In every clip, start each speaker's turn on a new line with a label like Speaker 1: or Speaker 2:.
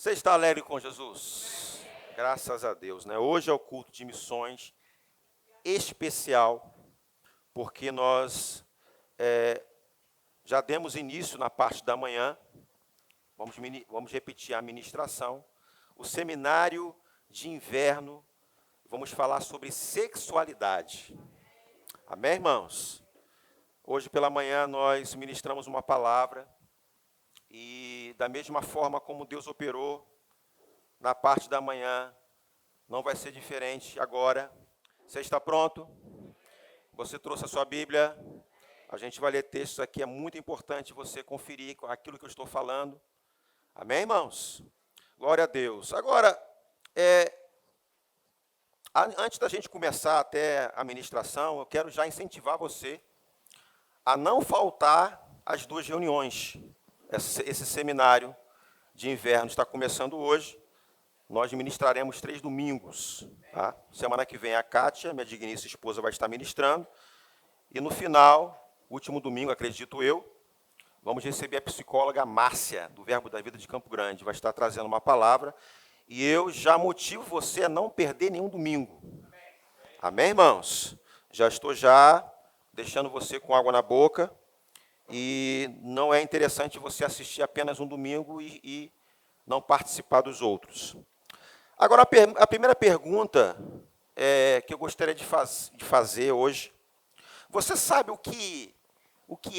Speaker 1: Você está alegre com Jesus? Graças a Deus, né? Hoje é o culto de missões especial, porque nós já demos início na parte da manhã, vamos repetir a ministração, o seminário de inverno, vamos falar sobre sexualidade. Amém, irmãos? Hoje pela manhã nós ministramos uma palavra, e da mesma forma como Deus operou na parte da manhã, não vai ser diferente agora. Você está pronto? Você trouxe a sua Bíblia? A gente vai ler textos aqui, é muito importante você conferir aquilo que eu estou falando. Amém, irmãos? Glória a Deus. Agora, antes da gente começar até a ministração, eu quero já incentivar você a não faltar às 2 reuniões. Esse seminário de inverno está começando hoje. Nós ministraremos 3 domingos. Tá? Semana que vem a Kátia, minha digníssima esposa, vai estar ministrando. E no final, último domingo, acredito eu, vamos receber a psicóloga Márcia, do Verbo da Vida de Campo Grande. Vai estar trazendo uma palavra. E eu já motivo você a não perder nenhum domingo. Amém, irmãos? Já estou deixando você com água na boca. E não é interessante você assistir apenas um domingo e não participar dos outros. Agora, a primeira pergunta que eu gostaria de fazer hoje. Você sabe o que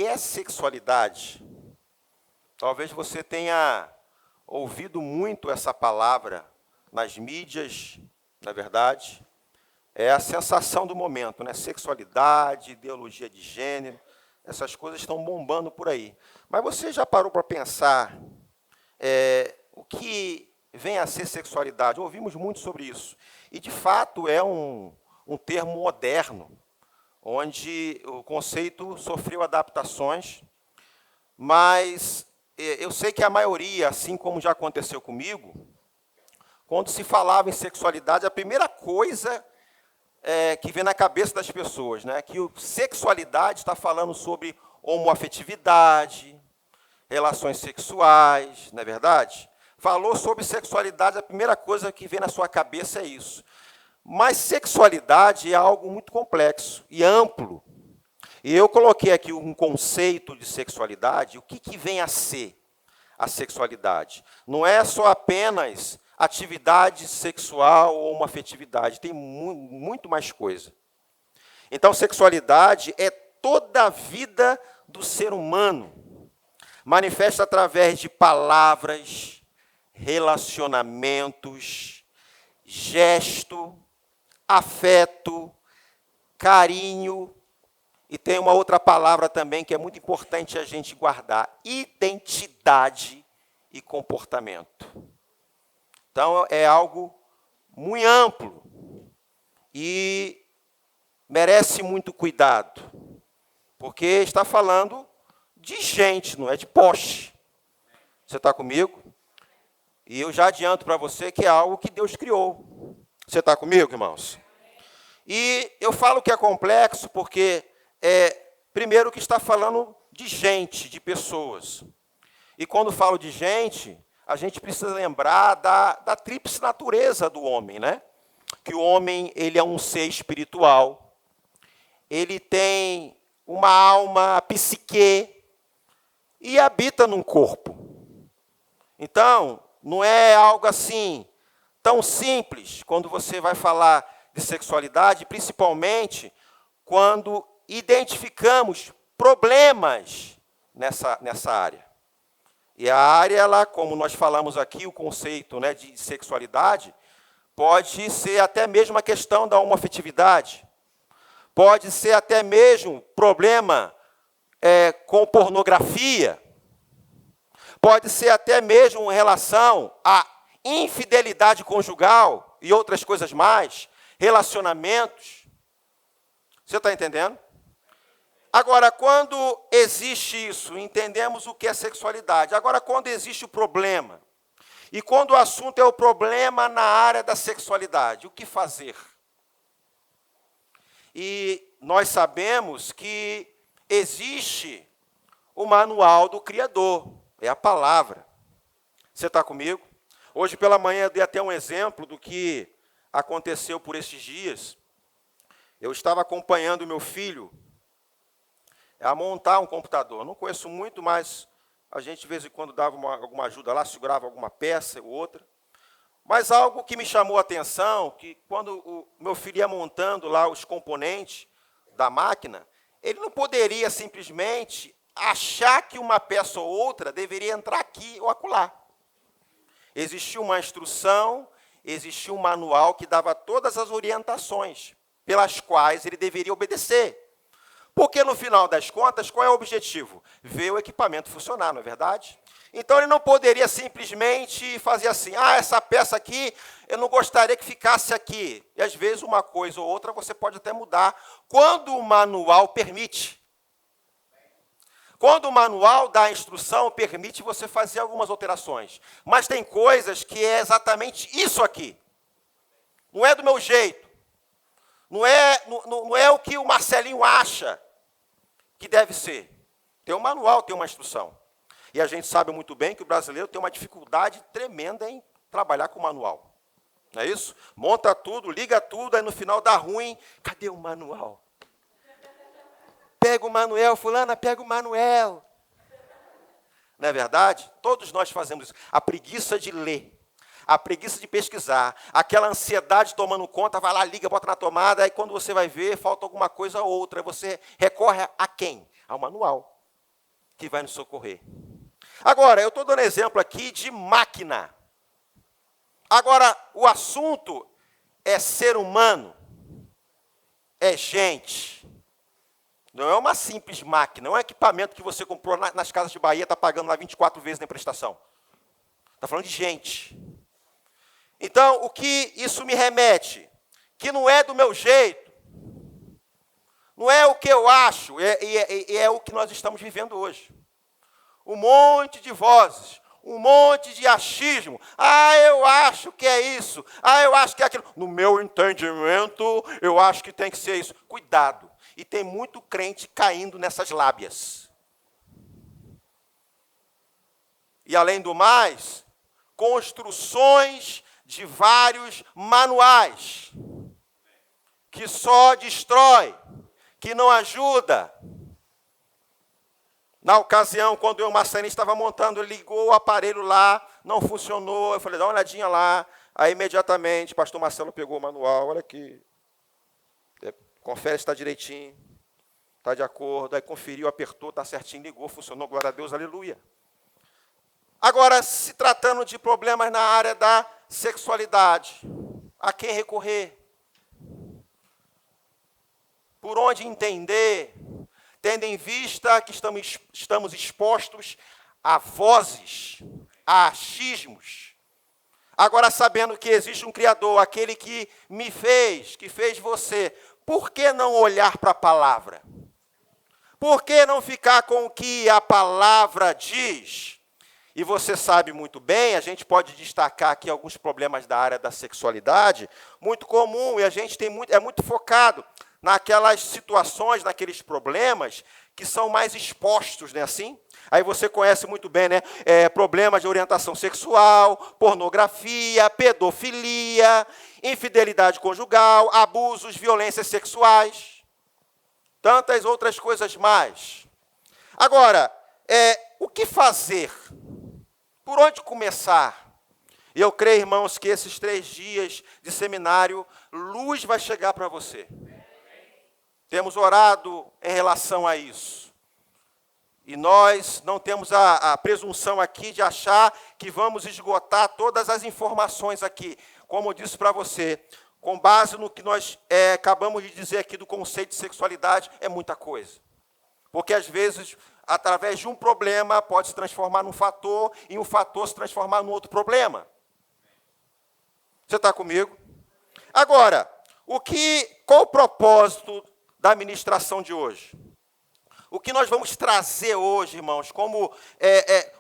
Speaker 1: é sexualidade? Talvez você tenha ouvido muito essa palavra nas mídias, na verdade. É a sensação do momento, né? Sexualidade, ideologia de gênero. Essas coisas estão bombando por aí. Mas você já parou para pensar o que vem a ser sexualidade? Ouvimos muito sobre isso. E, de fato, é um termo moderno, onde o conceito sofreu adaptações, mas eu sei que a maioria, assim como já aconteceu comigo, quando se falava em sexualidade, a primeira coisa que vem na cabeça das pessoas, né? Que sexualidade está falando sobre homoafetividade, relações sexuais, não é verdade? Falou sobre sexualidade, a primeira coisa que vem na sua cabeça é isso. Mas sexualidade é algo muito complexo e amplo. E eu coloquei aqui um conceito de sexualidade, o que vem a ser a sexualidade? Não é só apenas atividade sexual ou uma afetividade, tem muito mais coisa. Então, sexualidade é toda a vida do ser humano. Manifesta através de palavras, relacionamentos, gesto, afeto, carinho, e tem uma outra palavra também que é muito importante a gente guardar: identidade e comportamento. Então, é algo muito amplo e merece muito cuidado, porque está falando de gente, não é de poste. Você está comigo? E eu já adianto para você que é algo que Deus criou. Você está comigo, irmãos? E eu falo que é complexo porque, primeiro, que está falando de gente, de pessoas. E quando falo de gente, a gente precisa lembrar da tríplice natureza do homem, né? Que o homem, ele é um ser espiritual, ele tem uma alma, a psique, e habita num corpo. Então, não é algo assim tão simples quando você vai falar de sexualidade, principalmente quando identificamos problemas nessa área. E a área, ela, como nós falamos aqui, o conceito, né, de sexualidade, pode ser até mesmo a questão da homoafetividade. Pode ser até mesmo problema com pornografia. Pode ser até mesmo em relação à infidelidade conjugal e outras coisas mais, relacionamentos. Você está entendendo? Agora, quando existe isso, entendemos o que é sexualidade. Agora, quando existe o problema, e quando o assunto é o problema na área da sexualidade, o que fazer? E nós sabemos que existe o manual do Criador, é a palavra. Você está comigo? Hoje pela manhã eu dei até um exemplo do que aconteceu por esses dias. Eu estava acompanhando o meu filho a montar um computador. Não conheço muito, mas a gente de vez em quando dava alguma ajuda lá, segurava alguma peça ou outra. Mas algo que me chamou a atenção, que quando o meu filho ia montando lá os componentes da máquina, ele não poderia simplesmente achar que uma peça ou outra deveria entrar aqui ou acolá. Existia uma instrução, existia um manual que dava todas as orientações pelas quais ele deveria obedecer. Porque, no final das contas, qual é o objetivo? Ver o equipamento funcionar, não é verdade? Então, ele não poderia simplesmente fazer assim, essa peça aqui, eu não gostaria que ficasse aqui. E, às vezes, uma coisa ou outra você pode até mudar, quando o manual permite. Quando o manual da instrução permite você fazer algumas alterações. Mas tem coisas que é exatamente isso aqui. Não é do meu jeito. Não é o que o Marcelinho acha que deve ser. Tem um manual, tem uma instrução. E a gente sabe muito bem que o brasileiro tem uma dificuldade tremenda em trabalhar com manual. Não é isso? Monta tudo, liga tudo, aí no final dá ruim. Cadê o manual? Pega o Manuel, fulana, pega o Manuel. Não é verdade? Todos nós fazemos isso. A preguiça de ler, a preguiça de pesquisar, aquela ansiedade tomando conta, vai lá, liga, bota na tomada, aí quando você vai ver, falta alguma coisa ou outra. Você recorre a quem? Ao manual, que vai nos socorrer. Agora, eu estou dando exemplo aqui de máquina. Agora, o assunto é ser humano, é gente. Não é uma simples máquina, não é um equipamento que você comprou nas casas de Bahia, está pagando lá 24 vezes na prestação. Está falando de gente. Então, o que isso me remete? Que não é do meu jeito, não é o que eu acho, é o que nós estamos vivendo hoje. Um monte de vozes, um monte de achismo. Eu acho que é isso, eu acho que é aquilo. No meu entendimento, eu acho que tem que ser isso. Cuidado. E tem muito crente caindo nessas lábias. E, além do mais, construções de vários manuais, que só destrói, que não ajuda. Na ocasião, quando o Marcelinho estava montando, ele ligou o aparelho lá, não funcionou. Eu falei, dá uma olhadinha lá. Aí, imediatamente, o pastor Marcelo pegou o manual, olha aqui. Confere se está direitinho, está de acordo. Aí conferiu, apertou, está certinho, ligou, funcionou, glória a Deus, aleluia. Agora, se tratando de problemas na área da sexualidade, a quem recorrer? Por onde entender? Tendo em vista que estamos expostos a vozes, a achismos. Agora, sabendo que existe um Criador, aquele que me fez, que fez você, por que não olhar para a palavra? Por que não ficar com o que a palavra diz? E você sabe muito bem, a gente pode destacar aqui alguns problemas da área da sexualidade, muito comum, e a gente é muito focado naquelas situações, naqueles problemas que são mais expostos, né, assim? Aí você conhece muito bem, né? Problemas de orientação sexual, pornografia, pedofilia, infidelidade conjugal, abusos, violências sexuais, tantas outras coisas mais. Agora, o que fazer? Por onde começar? E eu creio, irmãos, que esses 3 dias de seminário, luz vai chegar para você. Temos orado em relação a isso. E nós não temos a presunção aqui de achar que vamos esgotar todas as informações aqui. Como eu disse para você, com base no que nós acabamos de dizer aqui do conceito de sexualidade, é muita coisa. Porque, às vezes, através de um problema, pode se transformar num fator, e um fator se transformar num outro problema. Você está comigo? Agora, qual o propósito da ministração de hoje? O que nós vamos trazer hoje, irmãos, como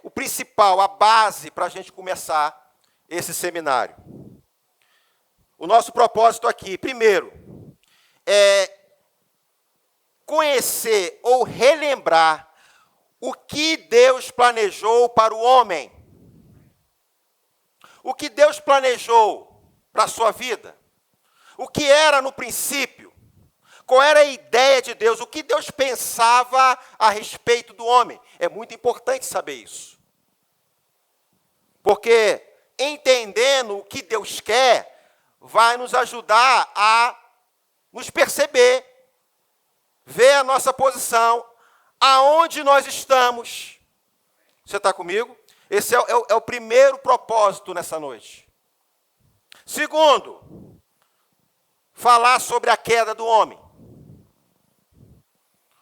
Speaker 1: o principal, a base para a gente começar esse seminário? O nosso propósito aqui, primeiro, é conhecer ou relembrar o que Deus planejou para o homem. O que Deus planejou para a sua vida. O que era no princípio. Qual era a ideia de Deus? O que Deus pensava a respeito do homem? É muito importante saber isso. Porque entendendo o que Deus quer, vai nos ajudar a nos perceber, ver a nossa posição, aonde nós estamos. Você está comigo? Esse é o primeiro propósito nessa noite. Segundo, falar sobre a queda do homem.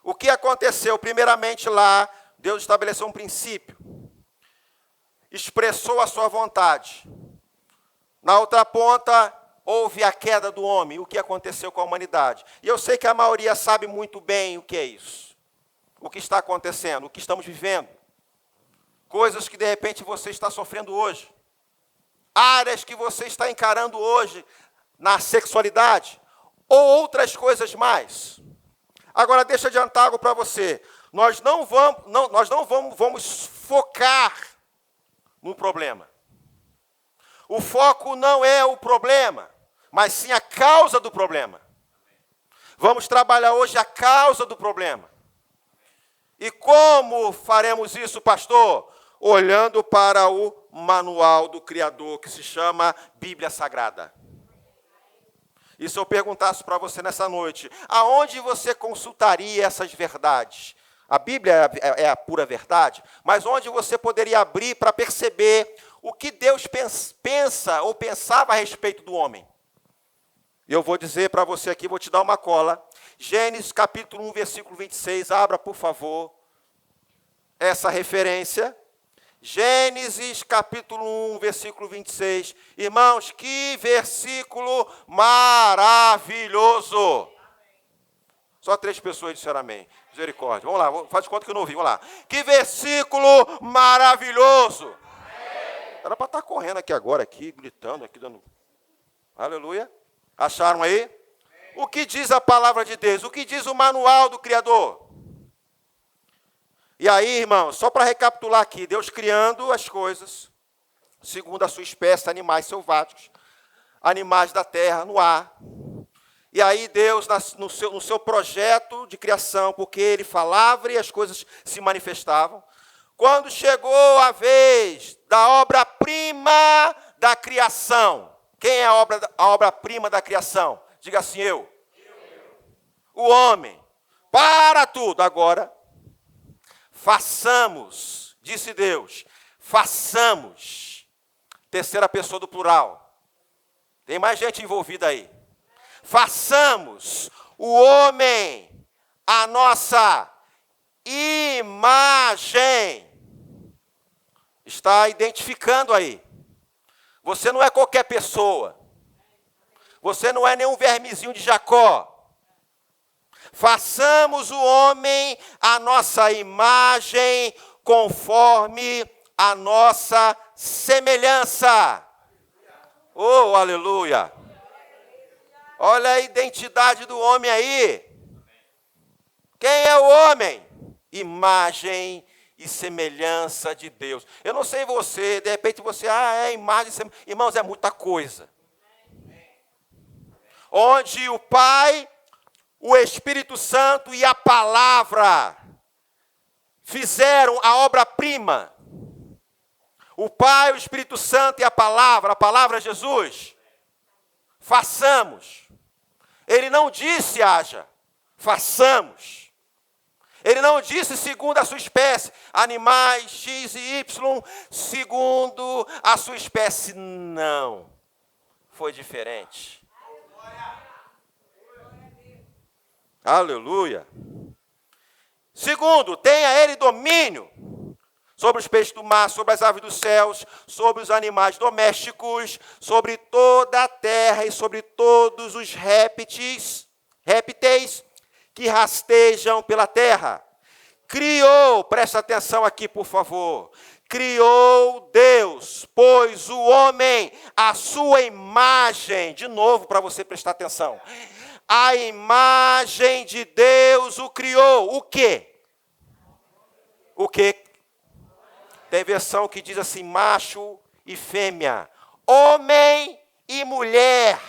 Speaker 1: O que aconteceu? Primeiramente lá, Deus estabeleceu um princípio. Expressou a sua vontade. Na outra ponta, houve a queda do homem. O que aconteceu com a humanidade? E eu sei que a maioria sabe muito bem o que é isso. O que está acontecendo, o que estamos vivendo. Coisas que, de repente, você está sofrendo hoje. Áreas que você está encarando hoje na sexualidade. Ou outras coisas mais. Agora, deixa eu adiantar algo para você. Nós não vamos focar no problema. O foco não é o problema, mas sim a causa do problema. Vamos trabalhar hoje a causa do problema. E como faremos isso, pastor? Olhando para o manual do Criador, que se chama Bíblia Sagrada. E se eu perguntasse para você nessa noite, aonde você consultaria essas verdades? A Bíblia é a pura verdade, mas onde você poderia abrir para perceber o que Deus pensa ou pensava a respeito do homem? Eu vou dizer para você aqui, vou te dar uma cola. Gênesis capítulo 1, versículo 26, abra, por favor, essa referência. Gênesis capítulo 1, versículo 26. Irmãos, que versículo maravilhoso. Só 3 pessoas disseram amém. Misericórdia. Vamos lá, faz de conta que eu não ouvi. Vamos lá. Que versículo maravilhoso. Era para estar correndo aqui agora, aqui, gritando, aqui dando... Aleluia. Acharam aí? O que diz a palavra de Deus? O que diz o manual do Criador? E aí, irmãos, só para recapitular aqui, Deus criando as coisas, segundo a sua espécie, animais selváticos, animais da terra, no ar. E aí Deus, no seu projeto de criação, porque Ele falava e as coisas se manifestavam, quando chegou a vez da obra-prima da criação, quem é a obra-prima da criação? Diga assim, eu. O homem. Para tudo agora. Façamos, disse Deus, façamos. Terceira pessoa do plural. Tem mais gente envolvida aí. Façamos o homem a nossa imagem. Está identificando aí. Você não é qualquer pessoa. Você não é nenhum vermezinho de Jacó. Façamos o homem a nossa imagem, conforme a nossa semelhança. Oh, aleluia! Olha a identidade do homem aí. Quem é o homem? Imagem e semelhança de Deus. Eu não sei você, de repente você, é imagem e semelhança. Irmãos, é muita coisa. Onde o Pai, o Espírito Santo e a Palavra fizeram a obra-prima. O Pai, o Espírito Santo e a palavra Jesus. Façamos. Ele não disse haja, façamos. Ele não disse segundo a sua espécie, animais X e Y, segundo a sua espécie. Não. Foi diferente. Aleluia. Segundo, tenha ele domínio sobre os peixes do mar, sobre as aves dos céus, sobre os animais domésticos, sobre toda a terra e sobre todos os répteis que rastejam pela terra. Criou, presta atenção aqui, por favor. Criou Deus, pois o homem, a sua imagem, de novo para você prestar atenção. A imagem de Deus o criou. O quê? O quê? Tem versão que diz assim, macho e fêmea. Homem e mulher.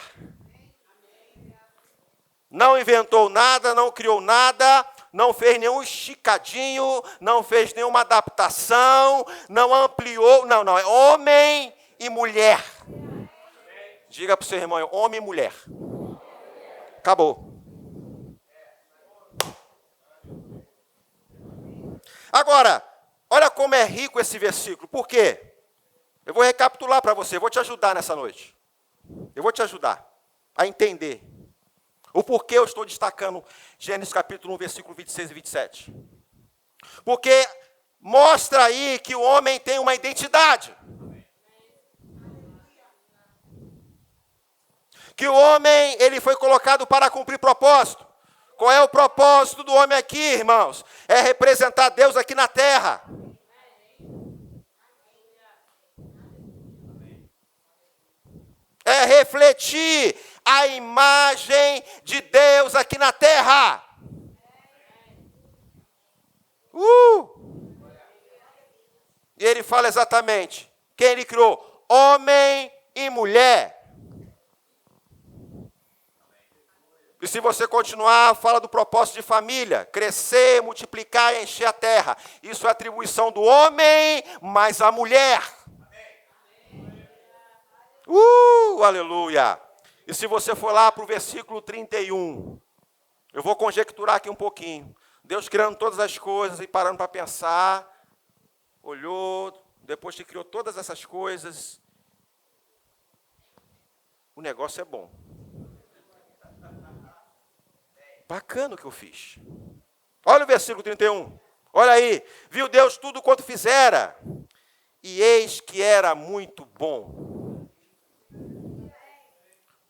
Speaker 1: Não inventou nada, não criou nada, não fez nenhum esticadinho, não fez nenhuma adaptação, não ampliou. Não, é homem e mulher. Diga para o seu irmão, homem e mulher. Acabou. Agora, olha como é rico esse versículo. Por quê? Eu vou recapitular para você, vou te ajudar nessa noite. Eu vou te ajudar a entender o porquê eu estou destacando Gênesis capítulo 1, versículo 26 e 27. Porque mostra aí que o homem tem uma identidade. Que o homem, ele foi colocado para cumprir propósito. Qual é o propósito do homem aqui, irmãos? É representar Deus aqui na terra. É refletir a imagem de Deus aqui na terra. E ele fala exatamente quem ele criou: homem e mulher. E se você continuar, fala do propósito de família: crescer, multiplicar e encher a terra. Isso é atribuição do homem, mais a mulher. Aleluia. E se você for lá para o versículo 31, eu vou conjecturar aqui um pouquinho. Deus criando todas as coisas e parando para pensar, olhou, depois que criou todas essas coisas, o negócio é bom. Bacana o que eu fiz. Olha o versículo 31. Olha aí. Viu Deus tudo quanto fizera, e eis que era muito bom.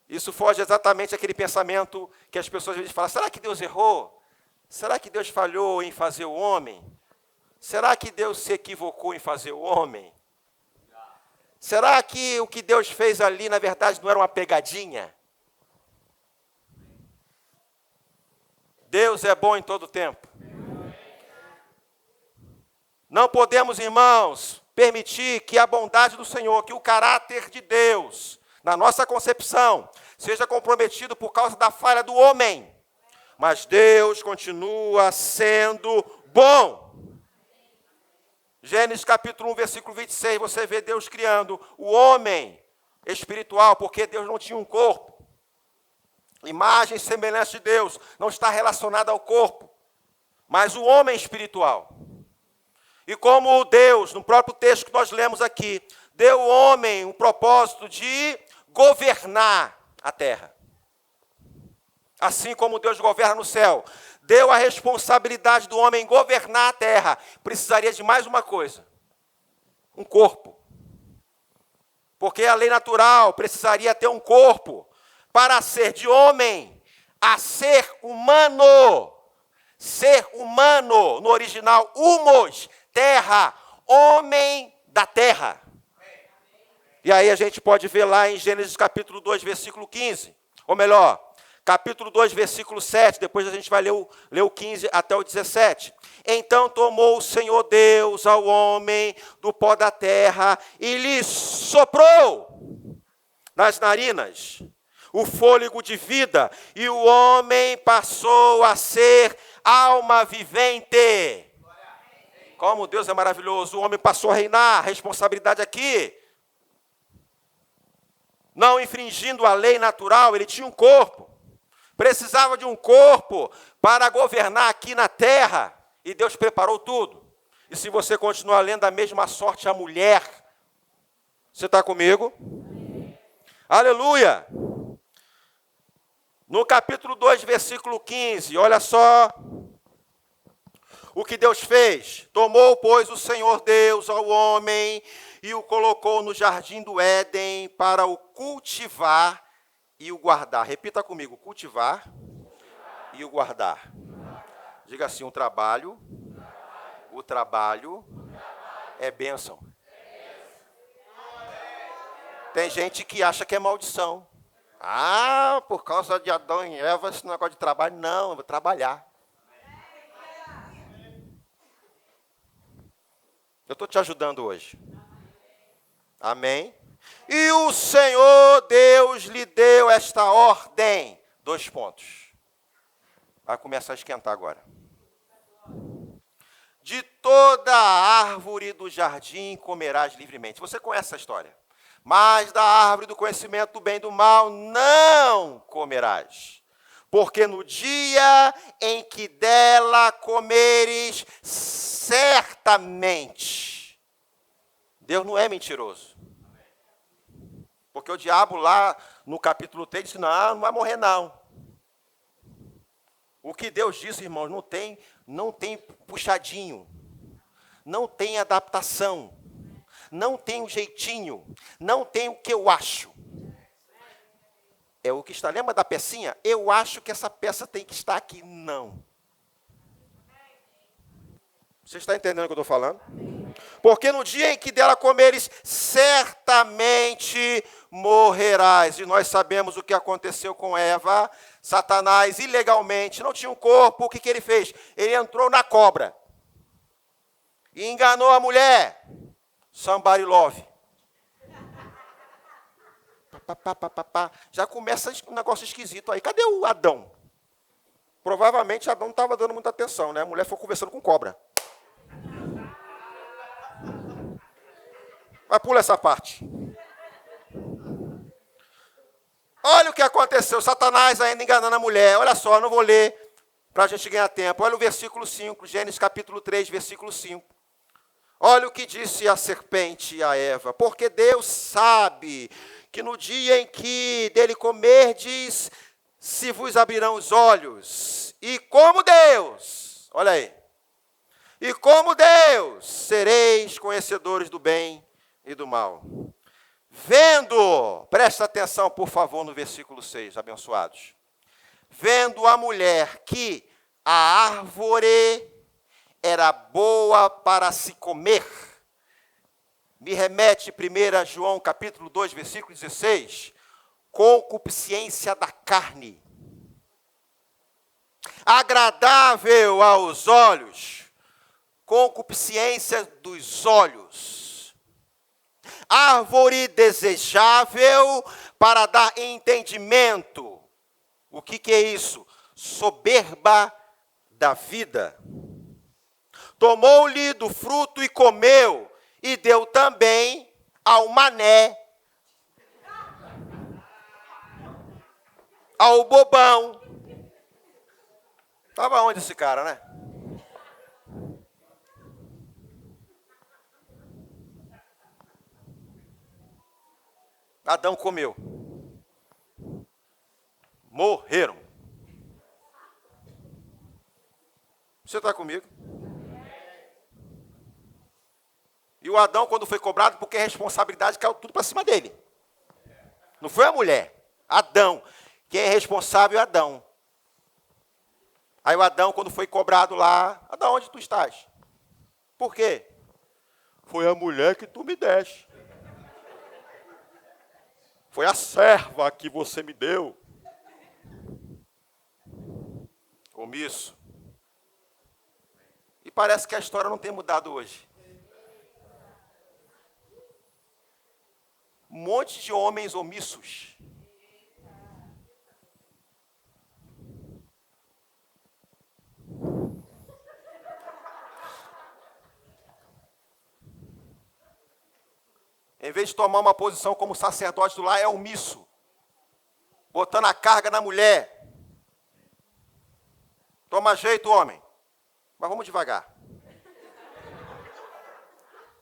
Speaker 1: Isso foge exatamente aquele pensamento que as pessoas às vezes falam: será que Deus errou? Será que Deus falhou em fazer o homem? Será que Deus se equivocou em fazer o homem? Será que o que Deus fez ali, na verdade, não era uma pegadinha? Deus é bom em todo tempo. Não podemos, irmãos, permitir que a bondade do Senhor, que o caráter de Deus, na nossa concepção, seja comprometido por causa da falha do homem. Mas Deus continua sendo bom. Gênesis capítulo 1, versículo 26, você vê Deus criando o homem espiritual, porque Deus não tinha um corpo. Imagem e semelhança de Deus não está relacionada ao corpo, mas o homem espiritual. E como Deus, no próprio texto que nós lemos aqui, deu ao homem um propósito de governar a terra. Assim como Deus governa no céu, deu a responsabilidade do homem governar a terra. Precisaria de mais uma coisa: um corpo. Porque a lei natural precisaria ter um corpo para ser de homem a ser humano. Ser humano, no original, humos, terra, homem da terra. E aí a gente pode ver lá em Gênesis capítulo 2, versículo 15. Ou melhor, capítulo 2, versículo 7. Depois a gente vai ler o 15 até o 17. Então tomou o Senhor Deus ao homem do pó da terra e lhe soprou nas narinas o fôlego de vida, e o homem passou a ser alma vivente. Como Deus é maravilhoso, o homem passou a reinar, responsabilidade aqui. Não infringindo a lei natural, ele tinha um corpo. Precisava de um corpo para governar aqui na terra. E Deus preparou tudo. E se você continuar lendo, a mesma sorte a mulher. Você está comigo? Aleluia! No capítulo 2, versículo 15, olha só o que Deus fez. Tomou, pois, o Senhor Deus ao homem e o colocou no jardim do Éden para o cultivar e o guardar. Repita comigo, cultivar e o guardar. Diga assim, o trabalho é bênção. Tem gente que acha que é maldição. Ah, por causa de Adão e Eva, esse negócio de trabalho. Não, eu vou trabalhar. Eu estou te ajudando hoje. Amém? E o Senhor Deus lhe deu esta ordem. 2 pontos. Vai começar a esquentar agora. De toda a árvore do jardim comerás livremente. Você conhece essa história. Mas da árvore do conhecimento do bem e do mal não comerás. Porque no dia em que dela comeres, certamente. Deus não é mentiroso. Porque o diabo lá no capítulo 3 disse, não vai morrer não. O que Deus disse, irmãos, não tem puxadinho. Não tem adaptação. Não tem um jeitinho, não tem o que eu acho. É o que está, lembra da pecinha? Eu acho que essa peça tem que estar aqui. Não. Você está entendendo o que eu estou falando? Porque no dia em que dela comeres, certamente morrerás. E nós sabemos o que aconteceu com Eva. Satanás, ilegalmente, não tinha um corpo. O que ele fez? Ele entrou na cobra. E enganou a mulher. Somebody love. Já começa um negócio esquisito aí. Cadê o Adão? Provavelmente Adão não estava dando muita atenção, né? A mulher foi conversando com cobra. Mas pula essa parte. Olha o que aconteceu. Satanás ainda enganando a mulher. Olha só, não vou ler para a gente ganhar tempo. Olha o versículo 5, Gênesis capítulo 3, versículo 5. Olha o que disse a serpente a Eva, porque Deus sabe que no dia em que dele comerdes, se vos abrirão os olhos, e como Deus, olha aí, e como Deus, sereis conhecedores do bem e do mal. Vendo, presta atenção por favor no versículo 6, abençoados. Vendo a mulher que a árvore era boa para se comer. Me remete 1 João capítulo 2, versículo 16. Concupiscência da carne. Agradável aos olhos. Concupiscência dos olhos. Árvore desejável para dar entendimento. O que é isso? Soberba da vida. Tomou-lhe do fruto e comeu, e deu também ao mané, ao bobão. Estava onde esse cara, né? Adão comeu. Morreram. Você está comigo? E o Adão, quando foi cobrado, porque a responsabilidade caiu tudo para cima dele. Não foi a mulher. Adão. Quem é responsável é Adão. Aí o Adão, quando foi cobrado lá, Adão, onde tu estás? Por quê? Foi a mulher que tu me deste. Foi a serva que você me deu. Omisso. E parece que a história não tem mudado hoje. Um monte de homens omissos. Em vez de tomar uma posição como sacerdote do lar, é omisso. Botando a carga na mulher. Toma jeito, homem. Mas vamos devagar.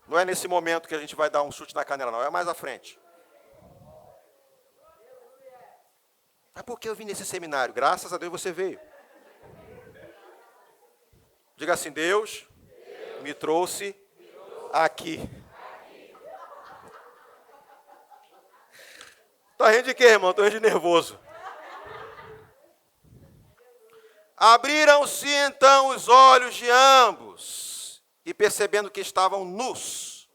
Speaker 1: Não é nesse momento que a gente vai dar um chute na canela, não. É mais à frente. Mas por que eu vim nesse seminário? Graças a Deus você veio. Diga assim, Deus me trouxe aqui. Tá rindo de quê, irmão? Tô rindo de nervoso. Abriram-se então os olhos de ambos, e percebendo que estavam nus,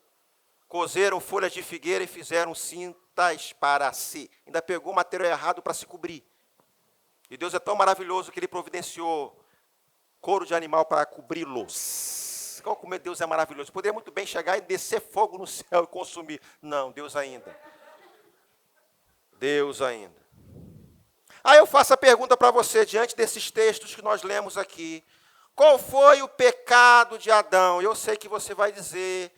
Speaker 1: coseram folhas de figueira e fizeram cintas para si. Ainda pegou o material errado para se cobrir. E Deus é tão maravilhoso que Ele providenciou couro de animal para cobri-los. Como Deus é maravilhoso. Poderia muito bem chegar e descer fogo no céu e consumir. Não, Deus ainda. Deus ainda. Aí eu faço a pergunta para você, diante desses textos que nós lemos aqui. Qual foi o pecado de Adão? Eu sei que você vai dizer,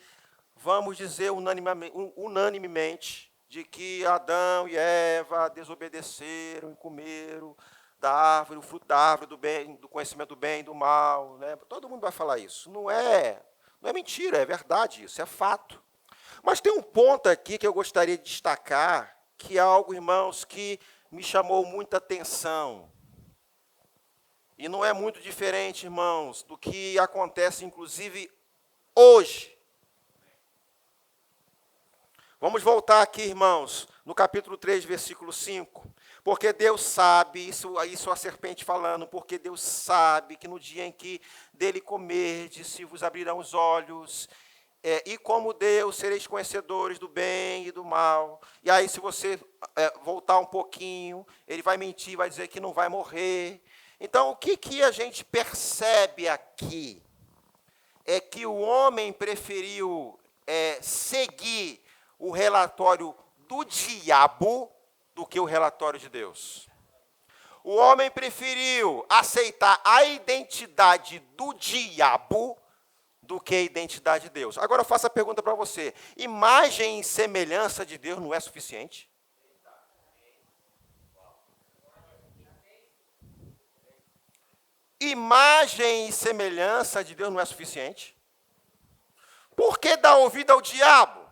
Speaker 1: vamos dizer unanimemente, de que Adão e Eva desobedeceram e comeram da árvore, o fruto da árvore do bem, do conhecimento do bem e do mal. Né? Todo mundo vai falar isso. Não é mentira, é verdade isso, é fato. Mas tem um ponto aqui que eu gostaria de destacar, que é algo, irmãos, que me chamou muita atenção. E não é muito diferente, irmãos, do que acontece, inclusive, hoje. Vamos voltar aqui, irmãos, no capítulo 3, versículo 5. Porque Deus sabe, isso a serpente falando, porque Deus sabe que no dia em que dele comerdes, se vos abrirão os olhos, e como Deus sereis conhecedores do bem e do mal. E aí, se você voltar um pouquinho, ele vai mentir, vai dizer que não vai morrer. Então, o que a gente percebe aqui é que o homem preferiu seguir o relatório do diabo do que o relatório de Deus. O homem preferiu aceitar a identidade do diabo do que a identidade de Deus. Agora eu faço a pergunta para você. Imagem e semelhança de Deus não é suficiente? Imagem e semelhança de Deus não é suficiente? Por que dar ouvido ao diabo?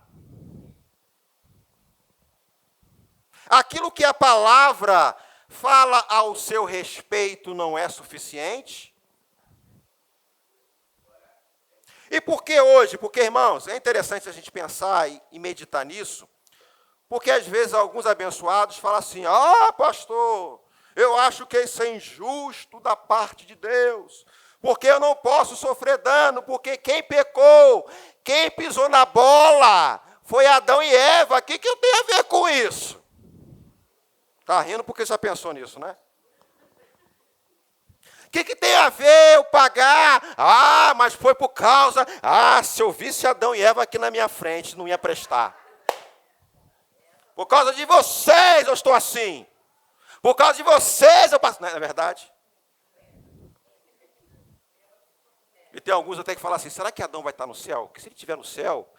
Speaker 1: Aquilo que a palavra fala ao seu respeito não é suficiente? E por que hoje? Porque, irmãos, é interessante a gente pensar e meditar nisso, porque às vezes alguns abençoados falam assim, pastor, eu acho que isso é injusto da parte de Deus, porque eu não posso sofrer dano, porque quem pecou, quem pisou na bola, foi Adão e Eva. O que eu tenho a ver com isso? Está rindo porque já pensou nisso, né? O que tem a ver eu pagar? Mas foi por causa... se eu visse Adão e Eva aqui na minha frente, não ia prestar. Por causa de vocês eu estou assim. Por causa de vocês eu passo... Não é verdade? E tem alguns até que falam assim, será que Adão vai estar no céu? Porque se ele estiver no céu,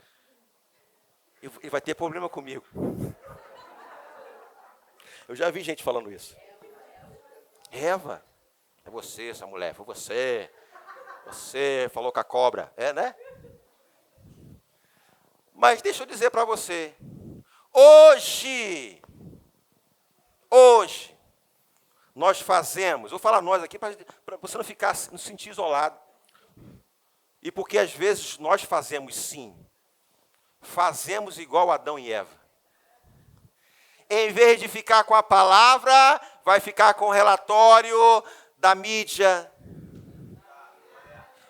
Speaker 1: ele vai ter problema comigo. Eu já vi gente falando isso. Eva... É você, essa mulher, foi você. Você falou com a cobra. Né? Mas deixa eu dizer para você. Hoje, nós fazemos, vou falar nós aqui para você não ficar, não se sentir isolado. E porque às vezes nós fazemos sim. Fazemos igual Adão e Eva. Em vez de ficar com a palavra, vai ficar com o relatório da mídia,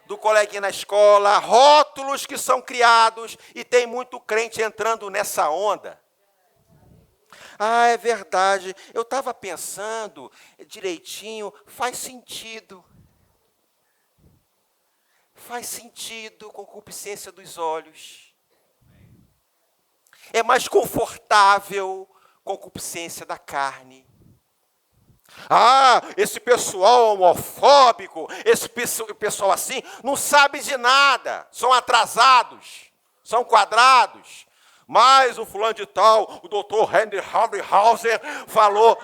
Speaker 1: do coleguinha na escola, rótulos que são criados, e tem muito crente entrando nessa onda. É verdade, eu estava pensando direitinho, faz sentido. Faz sentido, concupiscência dos olhos. É mais confortável, concupiscência da carne. Esse pessoal homofóbico, esse pessoal assim, não sabe de nada, são atrasados, são quadrados. Mas o fulano de tal, o doutor Henry Hauser falou...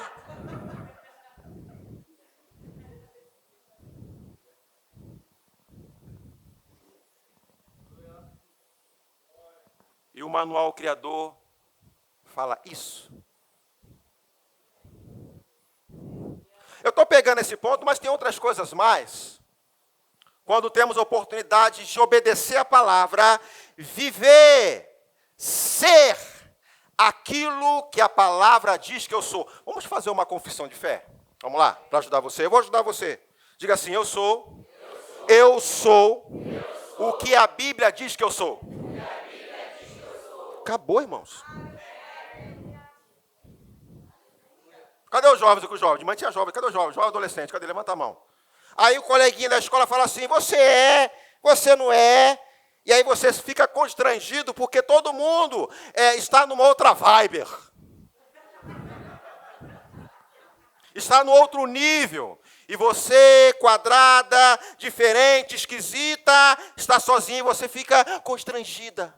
Speaker 1: E o manual criador fala isso. Eu estou pegando esse ponto, mas tem outras coisas mais. Quando temos a oportunidade de obedecer a palavra, viver, ser aquilo que a palavra diz que eu sou. Vamos fazer uma confissão de fé? Vamos lá, para ajudar você. Eu vou ajudar você. Diga assim, eu sou o que a Bíblia diz que eu sou. Acabou, irmãos. Cadê os jovens aqui, os jovens? De manhã tinha jovem. Cadê os jovens? Jovem adolescente, cadê? Levanta a mão. Aí o coleguinha da escola fala assim, você não é. E aí você fica constrangido porque todo mundo está numa outra vibe. Está no outro nível. E você, quadrada, diferente, esquisita, está sozinho e você fica constrangida.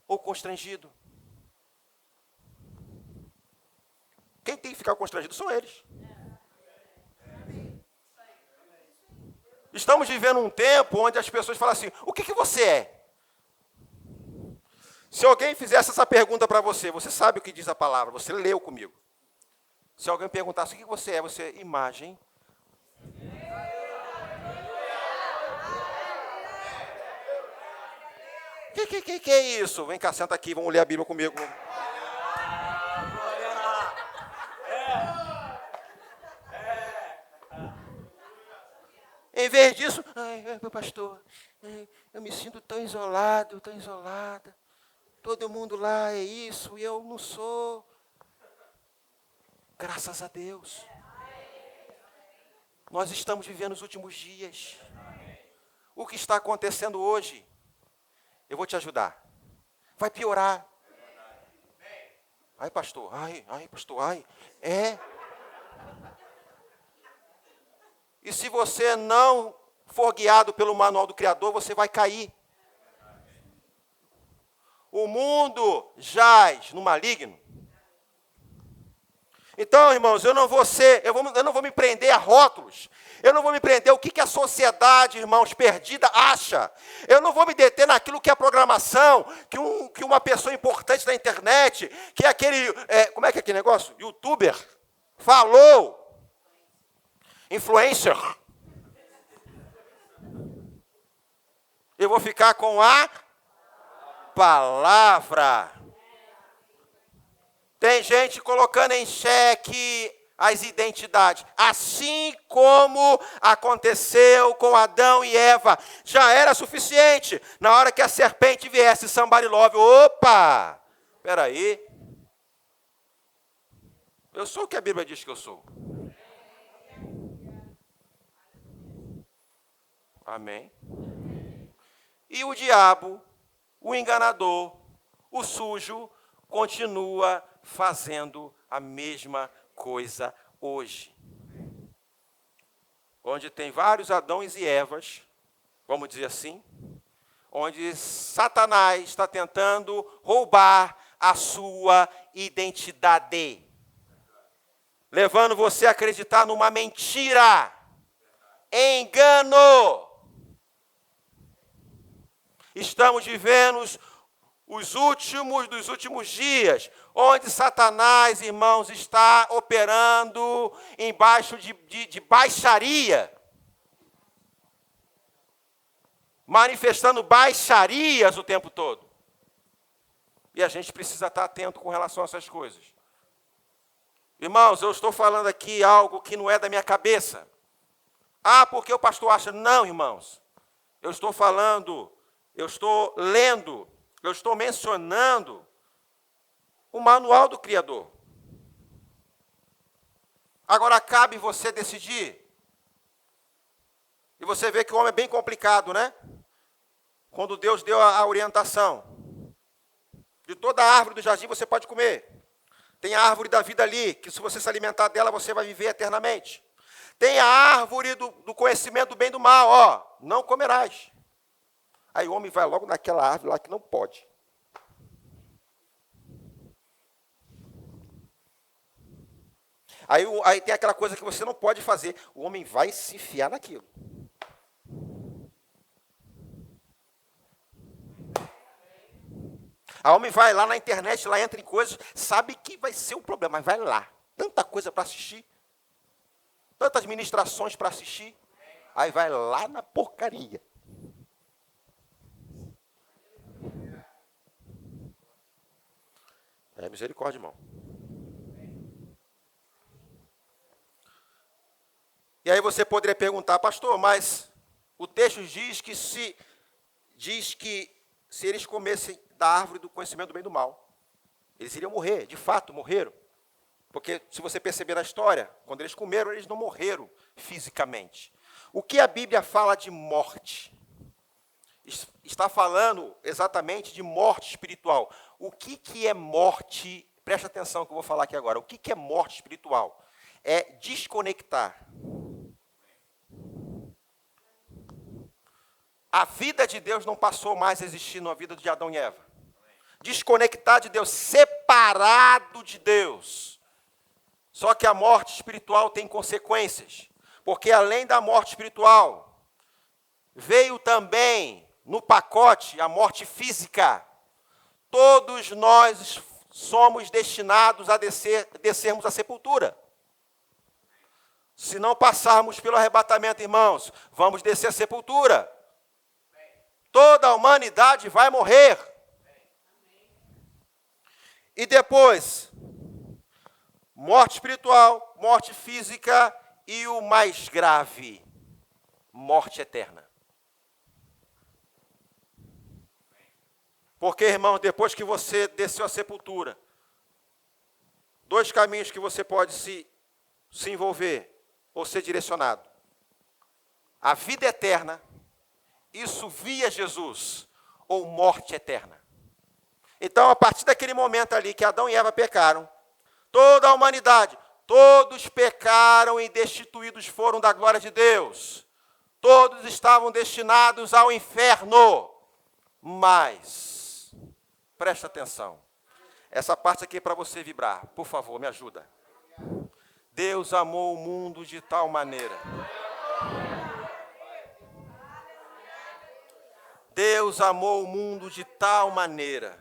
Speaker 1: Ou constrangido. Quem tem que ficar constrangido são eles. Estamos vivendo um tempo onde as pessoas falam assim, o que você é? Se alguém fizesse essa pergunta para você, você sabe o que diz a palavra, você leu comigo. Se alguém perguntasse o que você é, você é imagem. Que é isso? Vem cá, senta aqui, vamos ler a Bíblia comigo. Em vez disso, meu pastor, eu me sinto tão isolado, tão isolada. Todo mundo lá é isso e eu não sou. Graças a Deus. Nós estamos vivendo os últimos dias. O que está acontecendo hoje? Eu vou te ajudar. Vai piorar. Ai, pastor, é. E se você não for guiado pelo manual do Criador, você vai cair. O mundo jaz no maligno. Então, irmãos, eu não vou me prender a rótulos. Eu não vou me prender o que a sociedade, irmãos, perdida acha. Eu não vou me deter naquilo que é a programação, que uma pessoa importante da internet, que é aquele, como é que é aquele negócio? YouTuber, falou. Influencer. Eu vou ficar com a palavra. Tem gente colocando em xeque as identidades. Assim como aconteceu com Adão e Eva. Já era suficiente. Na hora que a serpente viesse, somebody love. Opa! Espera aí. Eu sou o que a Bíblia diz que eu sou. Amém. E o diabo, o enganador, o sujo, continua fazendo a mesma coisa hoje. Onde tem vários Adãos e Evas, vamos dizer assim, onde Satanás está tentando roubar a sua identidade, levando você a acreditar numa mentira, engano. Estamos vivendo os últimos dos últimos dias, onde Satanás, irmãos, está operando embaixo de baixaria, manifestando baixarias o tempo todo. E a gente precisa estar atento com relação a essas coisas. Irmãos, eu estou falando aqui algo que não é da minha cabeça. Porque o pastor acha. Não, irmãos. Eu estou falando, eu estou lendo, eu estou mencionando o manual do Criador. Agora cabe você decidir. E você vê que o homem é bem complicado, né? Quando Deus deu a orientação. De toda a árvore do jardim você pode comer. Tem a árvore da vida ali, que se você se alimentar dela, você vai viver eternamente. Tem a árvore do conhecimento do bem e do mal, não comerás. Aí o homem vai logo naquela árvore lá que não pode. Aí tem aquela coisa que você não pode fazer. O homem vai se enfiar naquilo. A homem vai lá na internet, lá entra em coisas, sabe que vai ser um problema, mas vai lá. Tanta coisa para assistir, tantas ministrações para assistir, aí vai lá na porcaria. É misericórdia, irmão. E aí você poderia perguntar, pastor, mas o texto diz que se eles comessem da árvore do conhecimento do bem e do mal, eles iriam morrer, de fato morreram. Porque se você perceber na história, quando eles comeram, eles não morreram fisicamente. O que a Bíblia fala de morte? Está falando exatamente de morte espiritual. O que é morte? Presta atenção que eu vou falar aqui agora. O que é morte espiritual? É desconectar. A vida de Deus não passou mais a existir na vida de Adão e Eva. Desconectar de Deus, separado de Deus. Só que a morte espiritual tem consequências. Porque além da morte espiritual, veio também no pacote a morte física. Todos nós somos destinados a descermos à sepultura. Se não passarmos pelo arrebatamento, irmãos, vamos descer à sepultura. Toda a humanidade vai morrer. E depois, morte espiritual, morte física e o mais grave, morte eterna. Porque, irmão, depois que você desceu à sepultura, dois caminhos que você pode se envolver ou ser direcionado. A vida eterna, isso via Jesus, ou morte eterna. Então, a partir daquele momento ali que Adão e Eva pecaram, toda a humanidade, todos pecaram e destituídos foram da glória de Deus. Todos estavam destinados ao inferno. Mas, presta atenção, essa parte aqui é para você vibrar, por favor, me ajuda. Deus amou o mundo de tal maneira. Deus amou o mundo de tal maneira